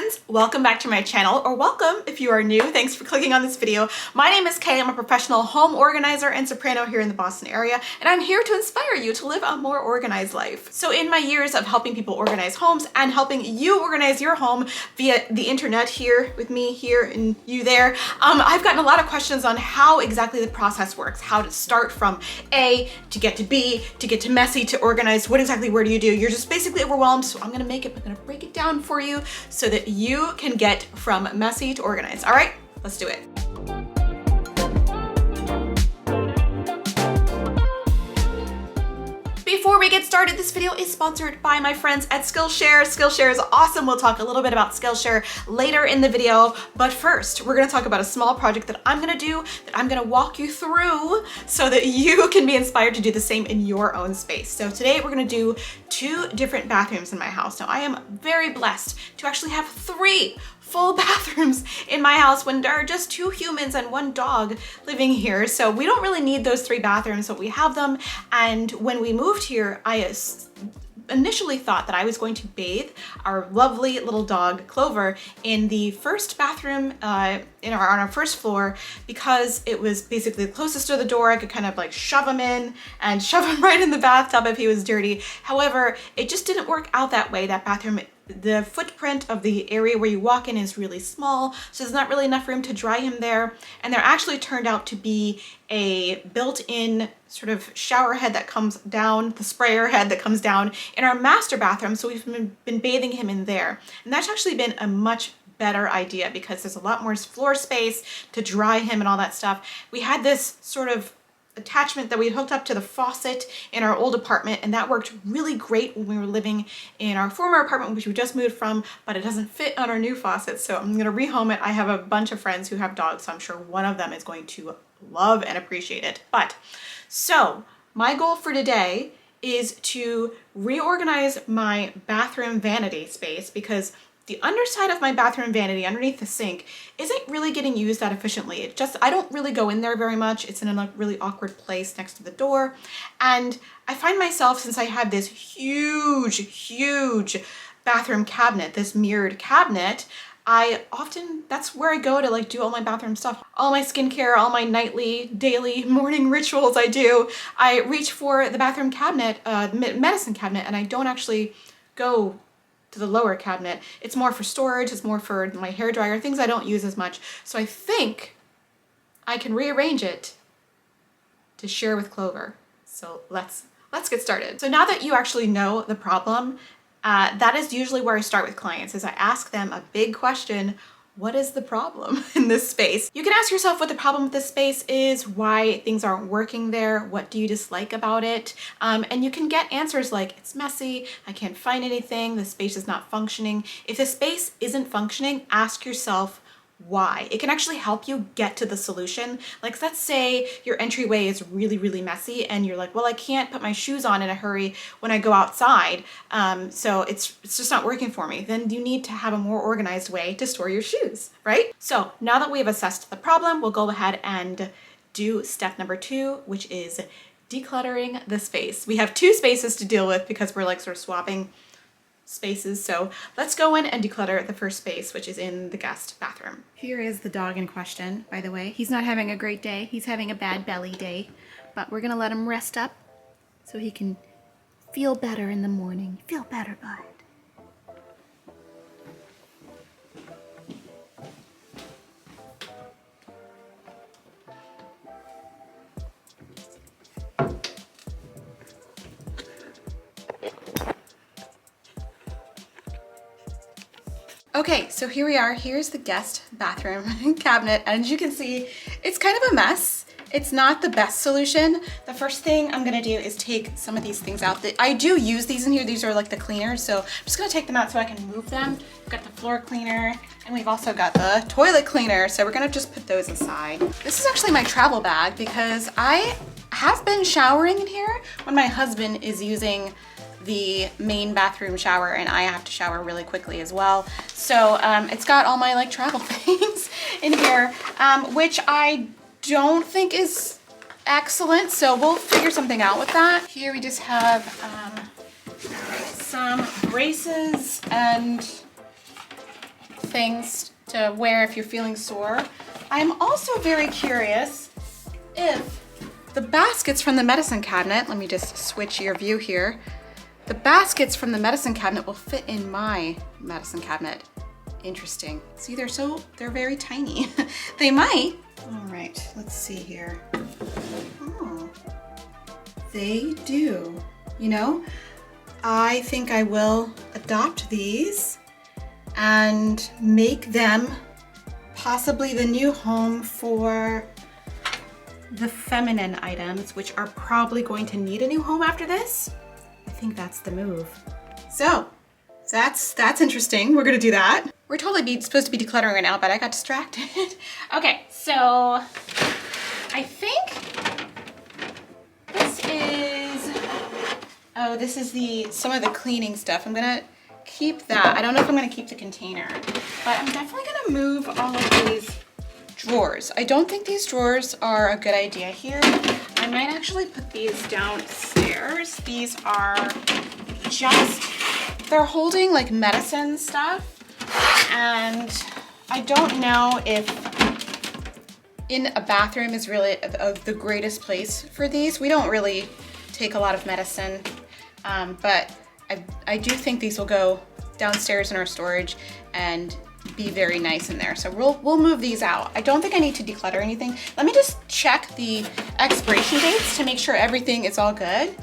friends, welcome back to my channel, or welcome if you are new. Thanks for clicking on this video. My name is Kay. I'm a professional home organizer and soprano here in the Boston area, and I'm here to inspire you to live a more organized life. So in my years of helping people organize homes and helping you organize your home via the internet, here with me here and you there, I've gotten a lot of questions on how exactly the process works, how to start from A to get to B, to get to messy, to organized. Where do you do? You're just basically overwhelmed, so I'm gonna break it down for you so that you can get from messy to organized. All right, let's do it. Before we get started, this video is sponsored by my friends at Skillshare. Skillshare is awesome. We'll talk a little bit about Skillshare later in the video, but first we're gonna talk about a small project that I'm gonna do, that I'm gonna walk you through so that you can be inspired to do the same in your own space. So today we're gonna do 2 different bathrooms in my house. Now I am very blessed to actually have 3 full bathrooms in my house when there are just 2 humans and 1 dog living here. So we don't really need those 3 bathrooms, but we have them. And when we moved here, I initially thought that I was going to bathe our lovely little dog Clover in the first bathroom on our first floor, because it was basically the closest to the door. I could kind of like shove him in and shove him right in the bathtub if he was dirty. However, it just didn't work out that way. That bathroom, the footprint of the area where you walk in is really small, so there's not really enough room to dry him there. And there actually turned out to be a built-in sort of shower head that comes down, the sprayer head that comes down in our master bathroom, so we've been bathing him in there. And that's actually been a much better idea because there's a lot more floor space to dry him and all that stuff. We had this sort of attachment that we hooked up to the faucet in our old apartment, and that worked really great when we were living in our former apartment, which we just moved from, but it doesn't fit on our new faucet, so I'm gonna rehome it. I have a bunch of friends who have dogs, so I'm sure one of them is going to love and appreciate it. But so my goal for today is to reorganize my bathroom vanity space, because the underside of my bathroom vanity underneath the sink isn't really getting used that efficiently. I don't really go in there very much. It's in a really awkward place next to the door. And I find myself, since I have this huge bathroom cabinet, this mirrored cabinet, that's where I go to like do all my bathroom stuff. All my skincare, all my nightly, daily, morning rituals I do. I reach for the bathroom cabinet, medicine cabinet, and I don't actually go to the lower cabinet. It's more for storage, it's more for my hairdryer, things I don't use as much. So I think I can rearrange it to share with Clover. So let's get started. So now that you actually know the problem, that is usually where I start with clients, is I ask them a big question: what is the problem in this space? You can ask yourself what the problem with this space is, why things aren't working there, what do you dislike about it? And you can get answers like, it's messy, I can't find anything, the space is not functioning. If the space isn't functioning, ask yourself why. It can actually help you get to the solution. Like, let's say your entryway is really messy and you're like, well, I can't put my shoes on in a hurry when I go outside, so it's just not working for me. Then you need to have a more organized way to store your shoes, right? So now that we have assessed the problem, we'll go ahead and do step number 2, which is decluttering the space. We have 2 spaces to deal with because we're like sort of swapping spaces. So let's go in and declutter the first space, which is in the guest bathroom. Here is the dog in question, by the way. He's not having a great day. He's having a bad belly day, but we're gonna let him rest up so he can feel better in the morning. Feel better, bud. Okay, so here we are. Here's the guest bathroom cabinet, and as you can see, it's kind of a mess. It's not the best solution. The first thing I'm gonna do is take some of these things out. I do use these in here. These are like the cleaners, so I'm just gonna take them out so I can move them. We've got the floor cleaner, and we've also got the toilet cleaner, so we're gonna just put those aside. This is actually my travel bag because I have been showering in here when my husband is using the main bathroom shower, and I have to shower really quickly as well. So it's got all my like travel things in here, which I don't think is excellent. So we'll figure something out with that. Here we just have some braces and things to wear if you're feeling sore. I'm also very curious if the baskets from the medicine cabinet, let me just switch your view here. The baskets from the medicine cabinet will fit in my medicine cabinet. Interesting. See, they're very tiny. They might. All right, let's see here. Oh, they do. You know, I think I will adopt these and make them possibly the new home for the feminine items, which are probably going to need a new home after this. I think that's the move. So that's interesting. We're gonna do that. We're totally supposed to be decluttering right now, but I got distracted. Okay, so I think this is some of the cleaning stuff. I'm gonna keep that. I don't know if I'm gonna keep the container, but I'm definitely gonna move all of these drawers. I don't think these drawers are a good idea here. I might actually put these downstairs. These are they're holding like medicine stuff, and I don't know if in a bathroom is really the greatest place for these. We don't really take a lot of medicine, but I do think these will go downstairs in our storage and be very nice in there. So we'll move these out. I don't think I need to declutter anything. Let me just check the expiration dates to make sure everything is all good.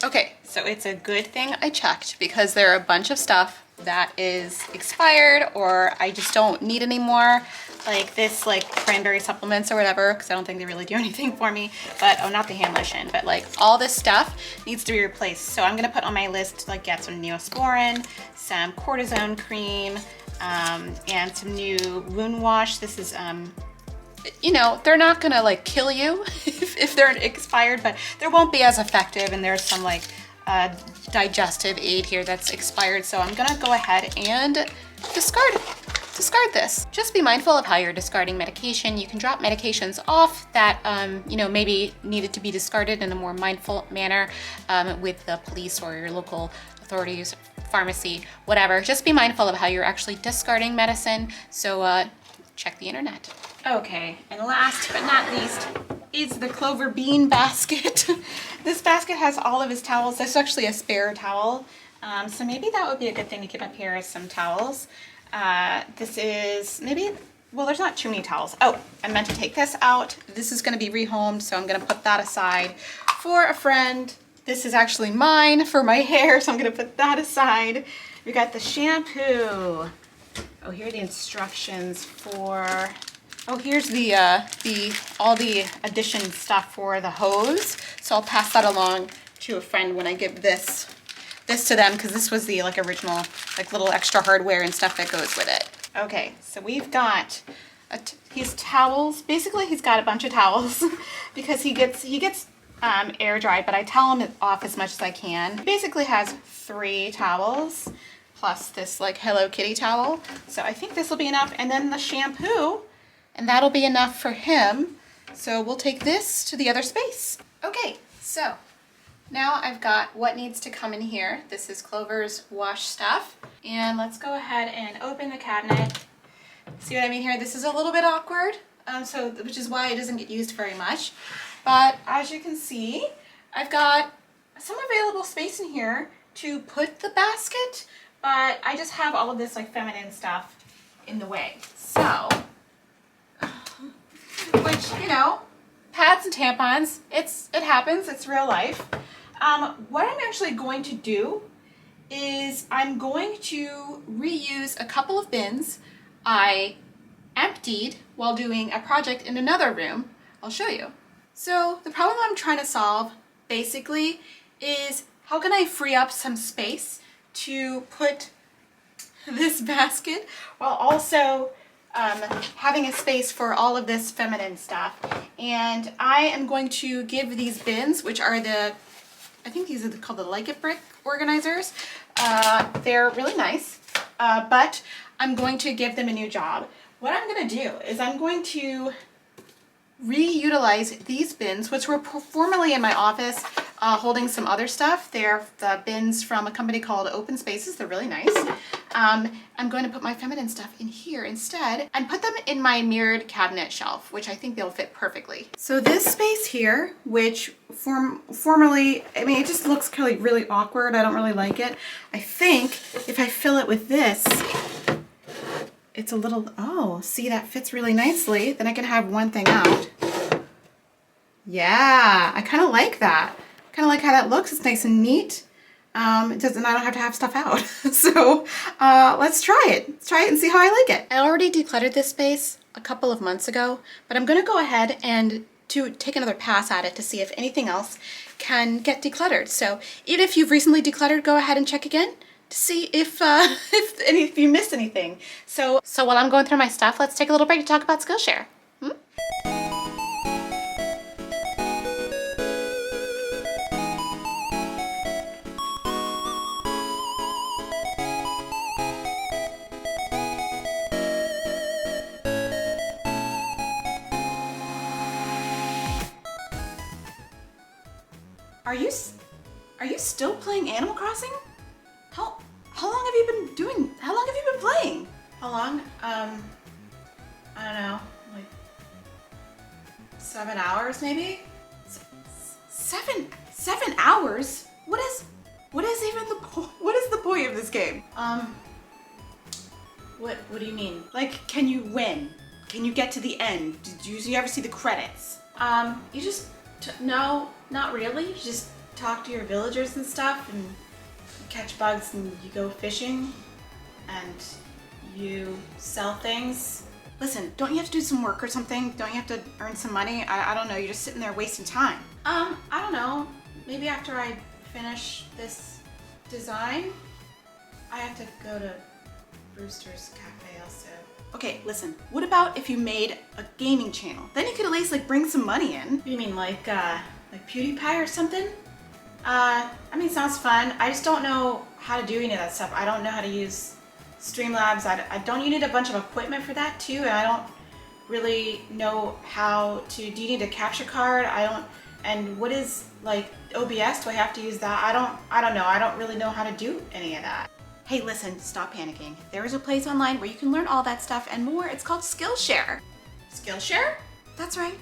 Okay, so it's a good thing I checked because there are a bunch of stuff that is expired or I just don't need anymore. Like this, like cranberry supplements or whatever, because I don't think they really do anything for me. But, oh, not the hand lotion, but like all this stuff needs to be replaced. So I'm gonna put on my list to like get some Neosporin, some cortisone cream, and some new wound wash. This is, you know, they're not gonna like kill you if they're expired, but they won't be as effective. And there's some like digestive aid here that's expired. So I'm gonna go ahead and discard this. Just be mindful of how you're discarding medication. You can drop medications off that, you know, maybe needed to be discarded in a more mindful manner with the police or your local authorities, pharmacy, whatever. Just be mindful of how you're actually discarding medicine. So check the internet. Okay, and last but not least is the Clover Bean basket. This basket has all of his towels. There's actually a spare towel. So maybe that would be a good thing to keep up here as some towels. This is maybe, well, there's not too many towels. Oh, I meant to take this out. This is gonna be rehomed, so I'm gonna put that aside for a friend. This is actually mine for my hair, so I'm gonna put that aside. We got the shampoo. Oh, here are the instructions for, oh, here's the all the addition stuff for the hose. So I'll pass that along to a friend when I give this to them, because this was the like original like little extra hardware and stuff that goes with it. Okay, so we've got his towels. Basically, he's got a bunch of towels because he gets air dried, but I tell him off as much as I can. He basically has 3 towels plus this like Hello Kitty towel. So I think this will be enough, and then the shampoo, and that'll be enough for him. So we'll take this to the other space. Okay, so now I've got what needs to come in here. This is Clover's wash stuff. And let's go ahead and open the cabinet. See what I mean here? This is a little bit awkward, which is why it doesn't get used very much. But as you can see, I've got some available space in here to put the basket, but I just have all of this like feminine stuff in the way. So, which, you know, pads and tampons, it happens, it's real life. What I'm actually going to do is I'm going to reuse a couple of bins I emptied while doing a project in another room. I'll show you. So the problem I'm trying to solve basically is how can I free up some space to put this basket while also having a space for all of this feminine stuff. And I am going to give these bins, which are I think these are called the Like It Brick organizers. They're really nice, but I'm going to give them a new job. What I'm going to do is I'm going to reutilize these bins, which were formerly in my office. holding some other stuff. They're the bins from a company called Open Spaces. They're really nice. I'm going to put my feminine stuff in here instead and put them in my mirrored cabinet shelf, which I think they'll fit perfectly. So this space here, which formerly, I mean, it just looks kind of really awkward. I don't really like it. I think if I fill it with this, it's a little, oh, see, that fits really nicely. Then I can have one thing out. Yeah, I kind of like that. Kind of like how that looks. It's nice and neat. It doesn't, I don't have to have stuff out. So let's try it. Let's try it and see how I like it. I already decluttered this space a couple of months ago, but I'm gonna go ahead and take another pass at it to see if anything else can get decluttered. So even if you've recently decluttered, go ahead and check again to see if you missed anything. So while I'm going through my stuff, let's take a little break to talk about Skillshare. Are you still playing Animal Crossing? How long have you been playing? How long? I don't know, like 7 hours maybe? 7 hours? What is the point of this game? What do you mean? Like, can you win? Can you get to the end? Did you ever see the credits? You just, no, not really. You just talk to your villagers and stuff, and you catch bugs, and you go fishing, and you sell things. Listen, don't you have to do some work or something? Don't you have to earn some money? I don't know, you're just sitting there wasting time. I don't know, maybe after I finish this design, I have to go to Brewster's Cafe also. Okay, listen, what about if you made a gaming channel? Then you could at least like bring some money in. You mean like PewDiePie or something? I mean, sounds fun. I just don't know how to do any of that stuff. I don't know how to use Streamlabs. Don't you need a bunch of equipment for that too? And I don't really know how to, do you need a capture card? And what is like OBS? Do I have to use that? I don't know. I don't really know how to do any of that. Hey, listen, stop panicking. There is a place online where you can learn all that stuff and more. It's called Skillshare. Skillshare? That's right.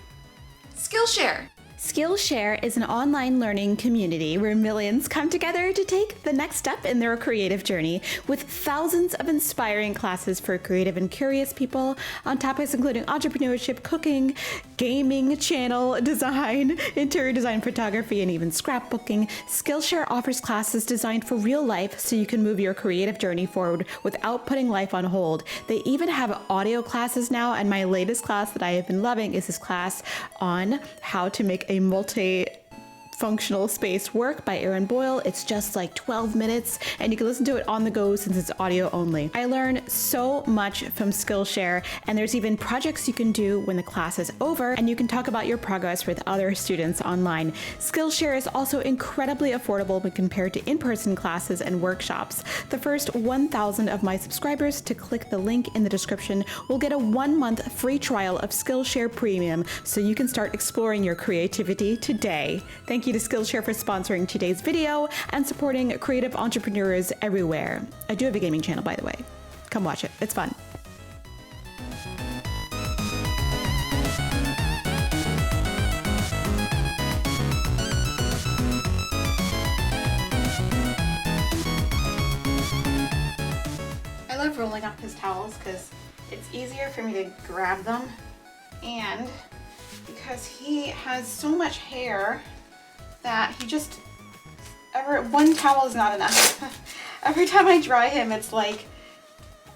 Skillshare. Skillshare is an online learning community where millions come together to take the next step in their creative journey, with thousands of inspiring classes for creative and curious people on topics including entrepreneurship, cooking, gaming, channel design, interior design, photography, and even scrapbooking. Skillshare offers classes designed for real life so you can move your creative journey forward without putting life on hold. They even have audio classes now, and my latest class that I have been loving is this class on how to make a multi-functional space work by Erin Boyle. It's just like 12 minutes and you can listen to it on the go since it's audio only. I learned so much from Skillshare, and there's even projects you can do when the class is over, and you can talk about your progress with other students online. Skillshare is also incredibly affordable when compared to in-person classes and workshops. The first 1,000 of my subscribers to click the link in the description will get a 1-month free trial of Skillshare Premium so you can start exploring your creativity today. Thank you to Skillshare for sponsoring today's video and supporting creative entrepreneurs everywhere. I do have a gaming channel, by the way. Come watch it. It's fun. I love rolling up his towels because it's easier for me to grab them, and because he has so much hair that he just, one towel is not enough. Every time I dry him, it's like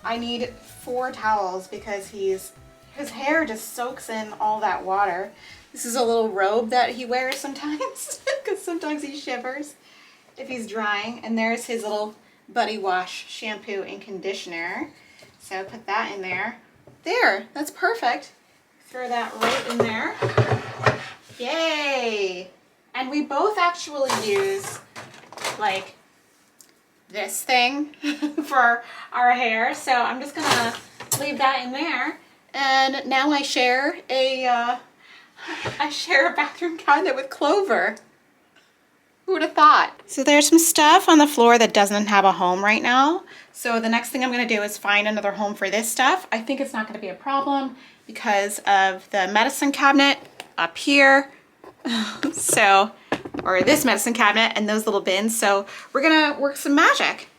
I need 4 towels because his hair just soaks in all that water. This is a little robe that he wears sometimes because sometimes he shivers if he's drying. And there's his little Buddy Wash shampoo and conditioner. So put that in there. There, that's perfect. Throw that right in there. Yay! And we both actually use like this thing for our hair. So I'm just gonna leave that in there. And now I share a bathroom cabinet with Clover. Who would have thought? So there's some stuff on the floor that doesn't have a home right now. So the next thing I'm gonna do is find another home for this stuff. I think it's not gonna be a problem because of the medicine cabinet up here. So, or this medicine cabinet and those little bins. So we're gonna work some magic.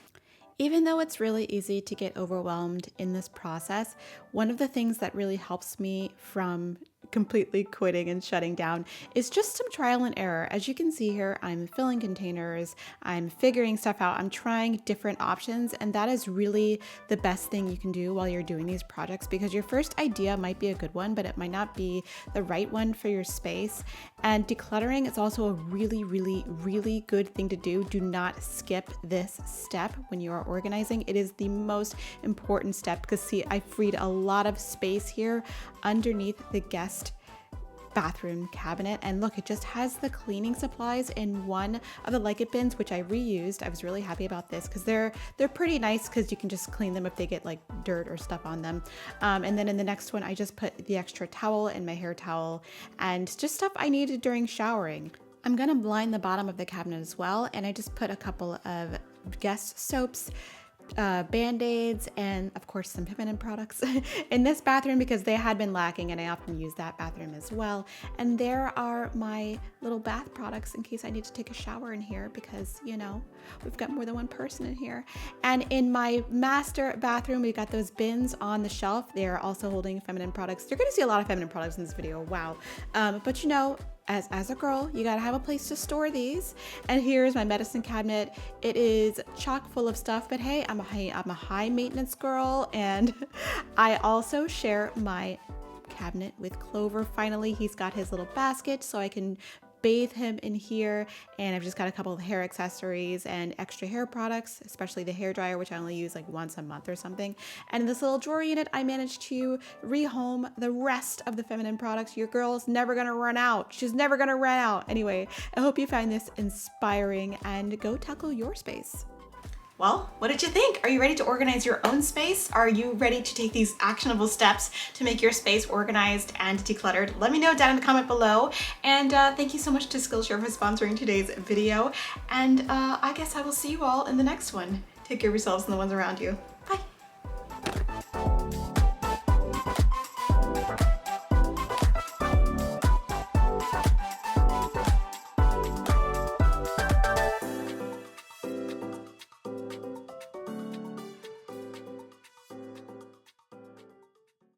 Even though it's really easy to get overwhelmed in this process, one of the things that really helps me from completely quitting and shutting down is just some trial and error. As you can see here, I'm filling containers, I'm figuring stuff out, I'm trying different options, and that is really the best thing you can do while you're doing these projects, because your first idea might be a good one, but it might not be the right one for your space. And decluttering is also a really, really, really good thing to do. Do not skip this step when you are organizing. It is the most important step because see, I freed a lot of space here underneath the guest bathroom cabinet, and look, it just has the cleaning supplies in one of the Like It bins, which I reused. I was really happy about this because they're pretty nice because you can just clean them if they get like dirt or stuff on them. And then in the next one, I just put the extra towel and my hair towel and just stuff I needed during showering. I'm gonna line the bottom of the cabinet as well, and I just put a couple of guest soaps, Band-Aids, and of course some feminine products in this bathroom because they had been lacking and I often use that bathroom as well. And there are my little bath products in case I need to take a shower in here because, you know, we've got more than one person in here. And in my master bathroom, we've got those bins on the shelf. They're also holding feminine products. You're gonna see a lot of feminine products in this video, wow. But you know, as a girl, you gotta have a place to store these. And here's my medicine cabinet. It is chock full of stuff, but hey, I'm a high maintenance girl, and I also share my cabinet with Clover. Finally, he's got his little basket so I can bathe him in here, and I've just got a couple of hair accessories and extra hair products, especially the hair dryer, which I only use like once a month or something. And in this little drawer unit, I managed to rehome the rest of the feminine products. Your girl's never gonna run out. She's never gonna run out. Anyway, I hope you find this inspiring and go tackle your space. Well, what did you think? Are you ready to organize your own space? Are you ready to take these actionable steps to make your space organized and decluttered? Let me know down in the comment below. And thank you so much to Skillshare for sponsoring today's video. And I guess I will see you all in the next one. Take care of yourselves and the ones around you. Bye.